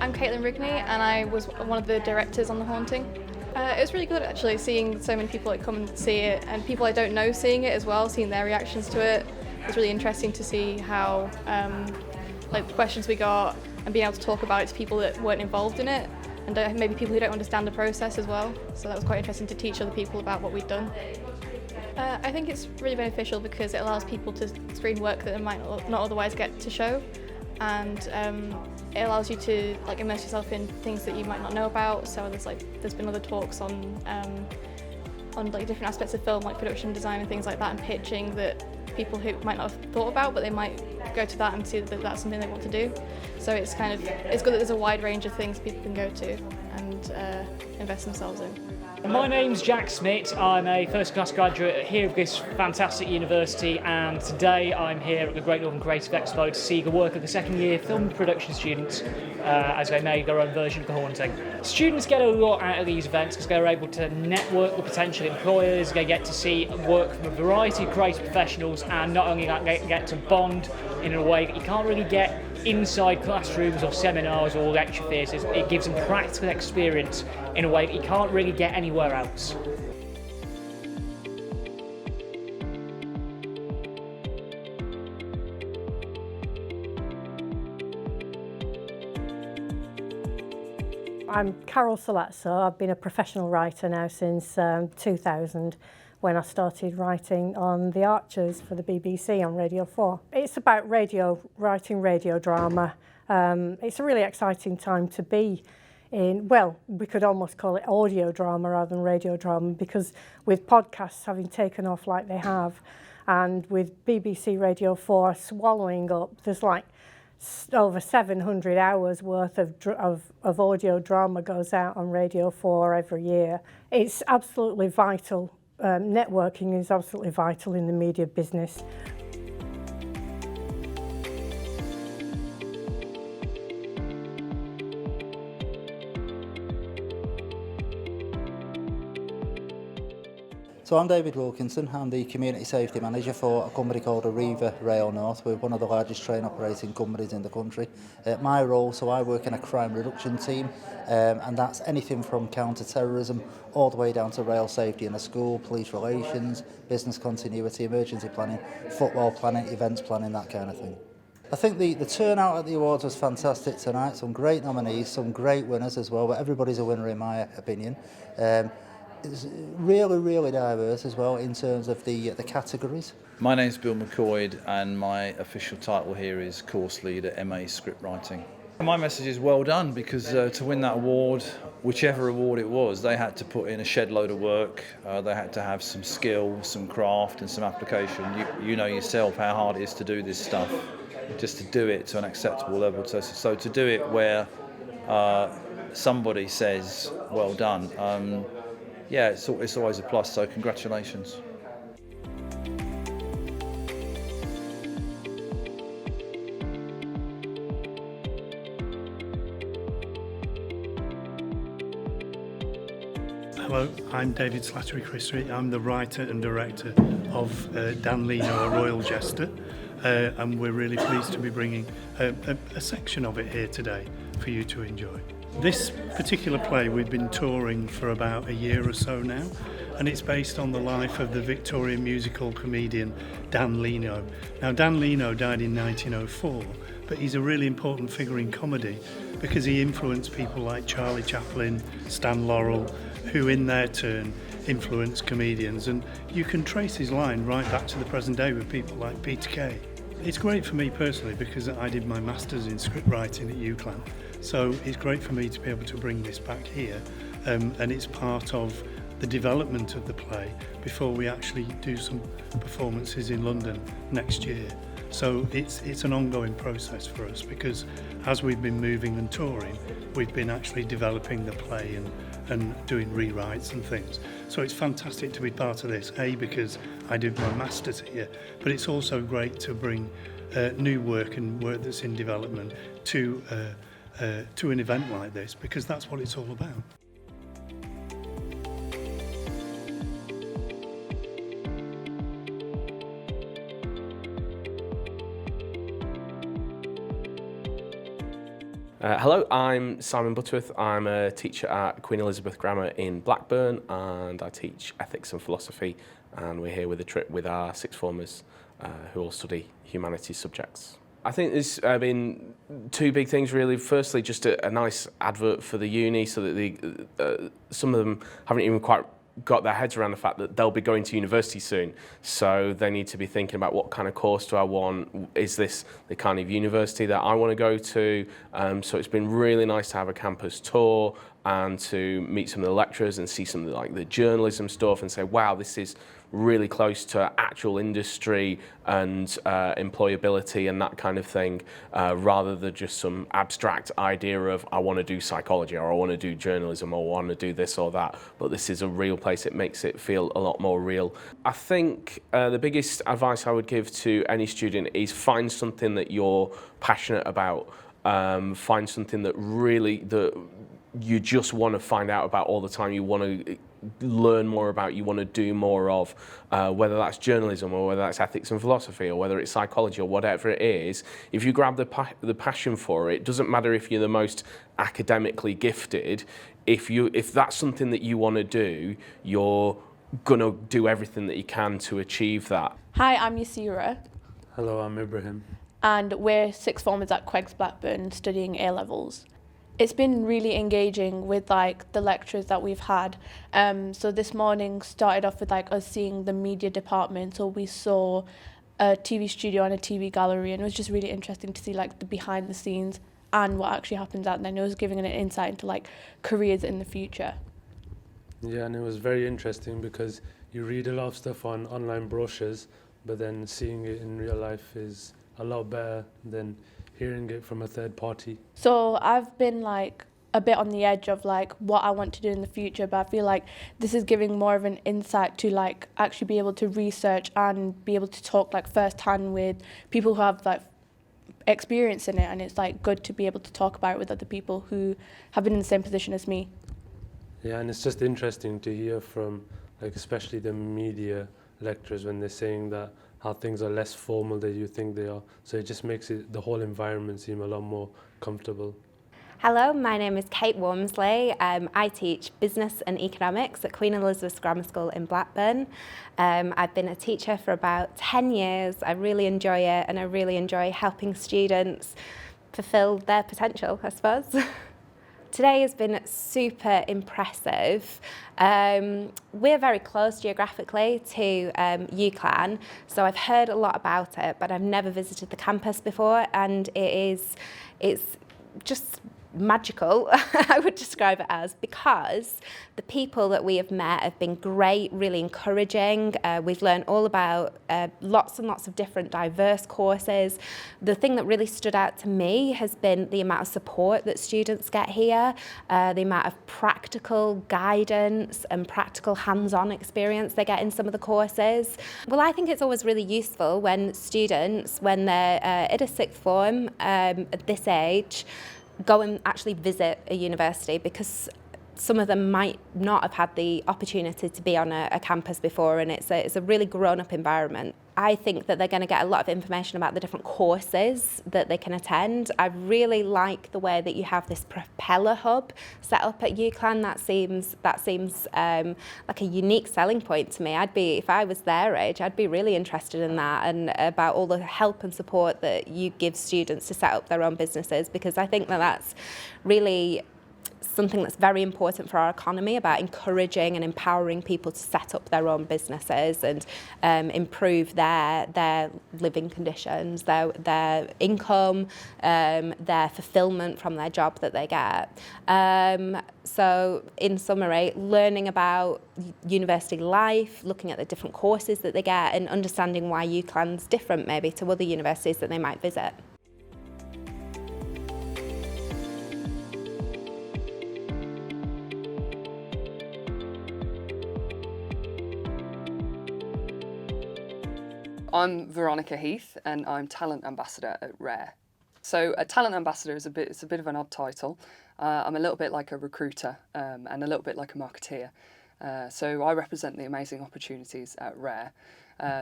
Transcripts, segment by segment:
I'm Caitlin Rigney and I was one of the directors on The Haunting. It was really good actually, seeing so many people come and see it, and people I don't know seeing it as well, seeing their reactions to it. It's really interesting to see how the questions we got and being able to talk about it to people that weren't involved in it, and maybe people who don't understand the process as well. So that was quite interesting to teach other people about what we'd done. I think it's really beneficial because it allows people to screen work that they might not otherwise get to show, and it allows you to immerse yourself in things that you might not know about. So there's been other talks on different aspects of film, like production design and things like that, and pitching that people who might not have thought about, but they might go to that and see that that's something they want to do. So it's good that there's a wide range of things people can go to and invest themselves in. My name's Jack Smith. I'm a first class graduate here of this fantastic university, and today I'm here at the Great Northern Creative Expo to see the work of the second year film production students as they make their own version of The Haunting. Students get a lot out of these events because they're able to network with potential employers, they get to see work from a variety of creative professionals, and not only that, they get to bond in a way that you can't really get inside classrooms or seminars or lecture theatres. It gives them practical experience in a way that you can't really get anywhere else. I'm Carol Salazzo. I've been a professional writer now since 2000, when I started writing on The Archers for the BBC on Radio 4. It's about writing radio drama. It's a really exciting time to be in, well, we could almost call it audio drama rather than radio drama, because with podcasts having taken off like they have, and with BBC Radio 4 swallowing up, there's over 700 hours worth of audio drama goes out on Radio 4 every year. It's absolutely vital. Networking is absolutely vital in the media business. So I'm David Wilkinson. I'm the Community Safety Manager for a company called Arriva Rail North. We're one of the largest train operating companies in the country. My role, so I work in a crime reduction team, and that's anything from counter-terrorism all the way down to rail safety in a school, police relations, business continuity, emergency planning, football planning, events planning, that kind of thing. I think the turnout at the awards was fantastic tonight. Some great nominees, some great winners as well, but everybody's a winner in my opinion. It's really diverse as well in terms of the categories. My name's Bill McCoyd and my official title here is Course Leader MA Script Writing. My message is well done, because to win that award, whichever award it was, they had to put in a shed load of work, they had to have some skill, some craft and some application. You know yourself how hard it is to do this stuff, just to do it to an acceptable level. So to do it where somebody says well done, yeah, it's always a plus, so congratulations. Hello, I'm David Slattery-Christie. I'm the writer and director of Dan Leno, A Royal Jester, and we're really pleased to be bringing a section of it here today for you to enjoy. This particular play we've been touring for about a year or so now, and it's based on the life of the Victorian musical comedian Dan Leno. Now, Dan Leno died in 1904, but he's a really important figure in comedy because he influenced people like Charlie Chaplin, Stan Laurel, who in their turn influenced comedians, and you can trace his line right back to the present day with people like Peter Kay. It's great for me personally because I did my Masters in script writing at UCLan, so it's great for me to be able to bring this back here, and it's part of the development of the play before we actually do some performances in London next year. So it's an ongoing process for us, because as we've been moving and touring, we've been actually developing the play and doing rewrites and things. So it's fantastic to be part of this, A, because I did my Masters here, but it's also great to bring new work and work that's in development to an event like this, because that's what it's all about. Hello, I'm Simon Butterworth. I'm a teacher at Queen Elizabeth Grammar in Blackburn, and I teach ethics and philosophy, and we're here with a trip with our sixth formers who all study humanities subjects. I think there's been two big things really. Firstly, just a nice advert for the uni so that some of them haven't even quite got their heads around the fact that they'll be going to university soon. So they need to be thinking about what kind of course do I want? Is this the kind of university that I want to go to? So it's been really nice to have a campus tour and to meet some of the lecturers and see some of the journalism stuff and say, wow, this is really close to actual industry and employability and that kind of thing, rather than just some abstract idea of I want to do psychology or I want to do journalism or I want to do this or that. But this is a real place. It makes it feel a lot more real. I think the biggest advice I would give to any student is find something that you're passionate about. Find something that you just want to find out about all the time. You want to learn more about, you want to do more of, whether that's journalism or whether that's ethics and philosophy or whether it's psychology or whatever it is. If you grab the passion for it, doesn't matter if you're the most academically gifted, if that's something that you want to do, you're going to do everything that you can to achieve that. Hi, I'm Yasira. Hello, I'm Ibrahim. And we're sixth formers at Queggs Blackburn studying A-levels. It's been really engaging with the lectures that we've had. So this morning started off with us seeing the media department. So we saw a TV studio and a TV gallery, and it was just really interesting to see the behind the scenes and what actually happens out there. And it was giving an insight into careers in the future. Yeah, and it was very interesting because you read a lot of stuff on online brochures, but then seeing it in real life is a lot better than hearing it from a third party. So I've been a bit on the edge of what I want to do in the future, but I feel like this is giving more of an insight to actually be able to research and be able to talk firsthand with people who have experience in it, and it's good to be able to talk about it with other people who have been in the same position as me. Yeah, and it's just interesting to hear from especially the media lecturers when they're saying that how things are less formal than you think they are. So it just makes the whole environment seem a lot more comfortable. Hello, my name is Kate Wormsley. I teach business and economics at Queen Elizabeth Grammar School in Blackburn. I've been a teacher for about 10 years. I really enjoy it, and I really enjoy helping students fulfil their potential, I suppose. Today has been super impressive. We're very close geographically to UCLan, so I've heard a lot about it, but I've never visited the campus before, and it's just magical, I would describe it as, because the people that we have met have been great, really encouraging. We've learned all about lots and lots of different diverse courses. The thing that really stood out to me has been the amount of support that students get here, the amount of practical guidance and practical hands-on experience they get in some of the courses. Well, I think it's always really useful when students, when they're at a sixth form at this age, go and actually visit a university, because some of them might not have had the opportunity to be on a campus before, and it's a really grown-up environment. I think that they're going to get a lot of information about the different courses that they can attend. I really like the way that you have this propeller hub set up at UCLan. That seems like a unique selling point to me. If I was their age, I'd be really interested in that, and about all the help and support that you give students to set up their own businesses, because I think that that's really something that's very important for our economy, about encouraging and empowering people to set up their own businesses and improve their living conditions, their income, their fulfillment from their job that they get. So in summary, learning about university life, looking at the different courses that they get, and understanding why UCLan's different maybe to other universities that they might visit. I'm Veronica Heath, and I'm Talent Ambassador at Rare. So a Talent Ambassador is a bit of an odd title. I'm a little bit like a recruiter and a little bit like a marketeer. So I represent the amazing opportunities at Rare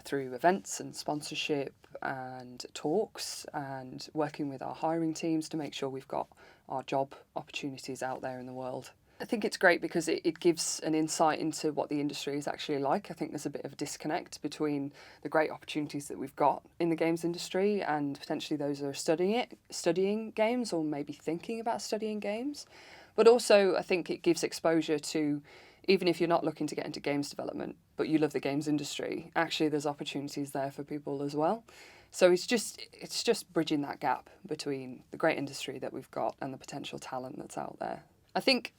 through events and sponsorship and talks and working with our hiring teams to make sure we've got our job opportunities out there in the world. I think it's great because it gives an insight into what the industry is actually like. I think there's a bit of a disconnect between the great opportunities that we've got in the games industry and potentially those who are studying games or maybe thinking about studying games. But also I think it gives exposure to, even if you're not looking to get into games development, but you love the games industry, actually there's opportunities there for people as well. So it's just bridging that gap between the great industry that we've got and the potential talent that's out there. I think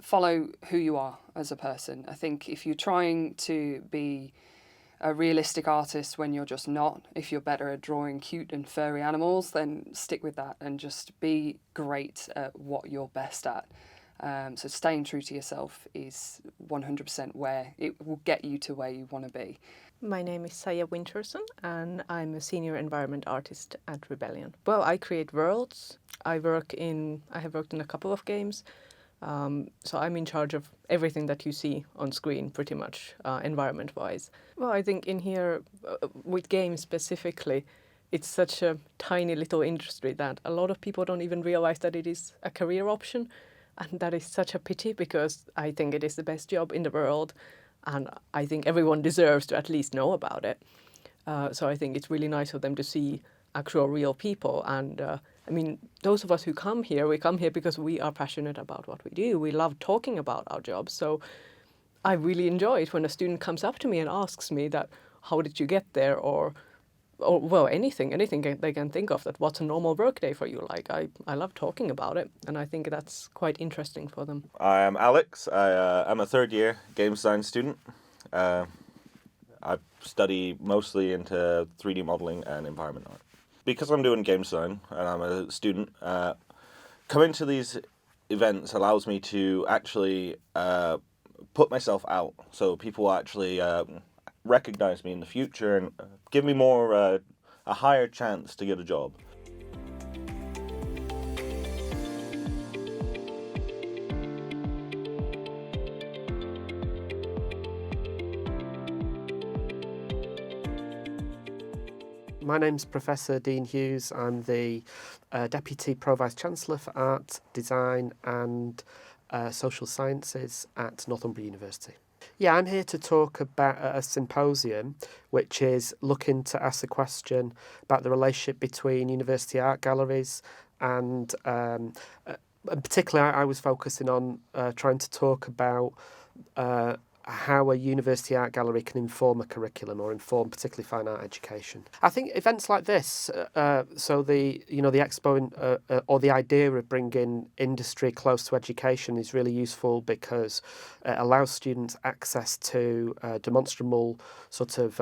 follow who you are as a person. I think if you're trying to be a realistic artist when you're just not, if you're better at drawing cute and furry animals, then stick with that and just be great at what you're best at. So staying true to yourself is 100% where it will get you to where you want to be. My name is Saya Winterson and I'm a senior environment artist at Rebellion. Well, I create worlds. I have worked in a couple of games. So I'm in charge of everything that you see on screen, pretty much, environment-wise. Well, I think in here, with games specifically, it's such a tiny little industry that a lot of people don't even realize that it is a career option. And that is such a pity because I think it is the best job in the world. And I think everyone deserves to at least know about it. So I think it's really nice for them to see actual real people. And I mean, those of us who come here, we come here because we are passionate about what we do. We love talking about our jobs. So I really enjoy it when a student comes up to me and asks me that, how did you get there? Or well, anything they can think of, that what's a normal work day for you like. I love talking about it, and I think that's quite interesting for them. I am Alex. I'm a third year game design student. I study mostly into 3D modeling and environment art. Because I'm doing game design and I'm a student, coming to these events allows me to actually put myself out, so people actually recognize me in the future and give me more a higher chance to get a job. My name's Professor Dean Hughes. I'm the Deputy Pro-Vice Chancellor for Art, Design and Social Sciences at Northumbria University. Yeah, I'm here to talk about a symposium which is looking to ask the question about the relationship between university art galleries and particularly I was focusing on trying to talk about how a university art gallery can inform a curriculum or inform particularly fine art education. I think events like this, so the expo or the idea of bringing industry close to education is really useful because it allows students access to demonstrable sort of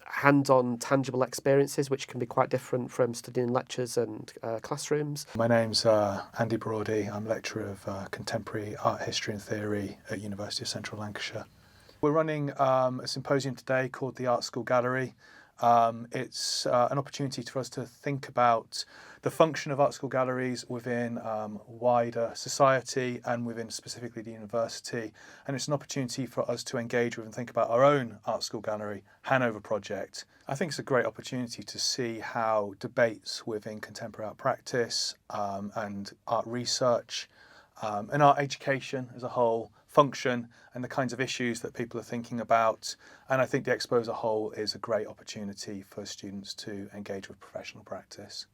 hands-on tangible experiences which can be quite different from studying lectures and classrooms. My name's Andy Brody. I'm lecturer of contemporary art history and theory at University of Central Lancashire. We're running a symposium today called the Art School Gallery. It's an opportunity for us to think about the function of art school galleries within wider society and within specifically the university. And it's an opportunity for us to engage with and think about our own art school gallery, Hanover Project. I think it's a great opportunity to see how debates within contemporary art practice and art research and art education as a whole function and the kinds of issues that people are thinking about. And I think the expo as a whole is a great opportunity for students to engage with professional practice.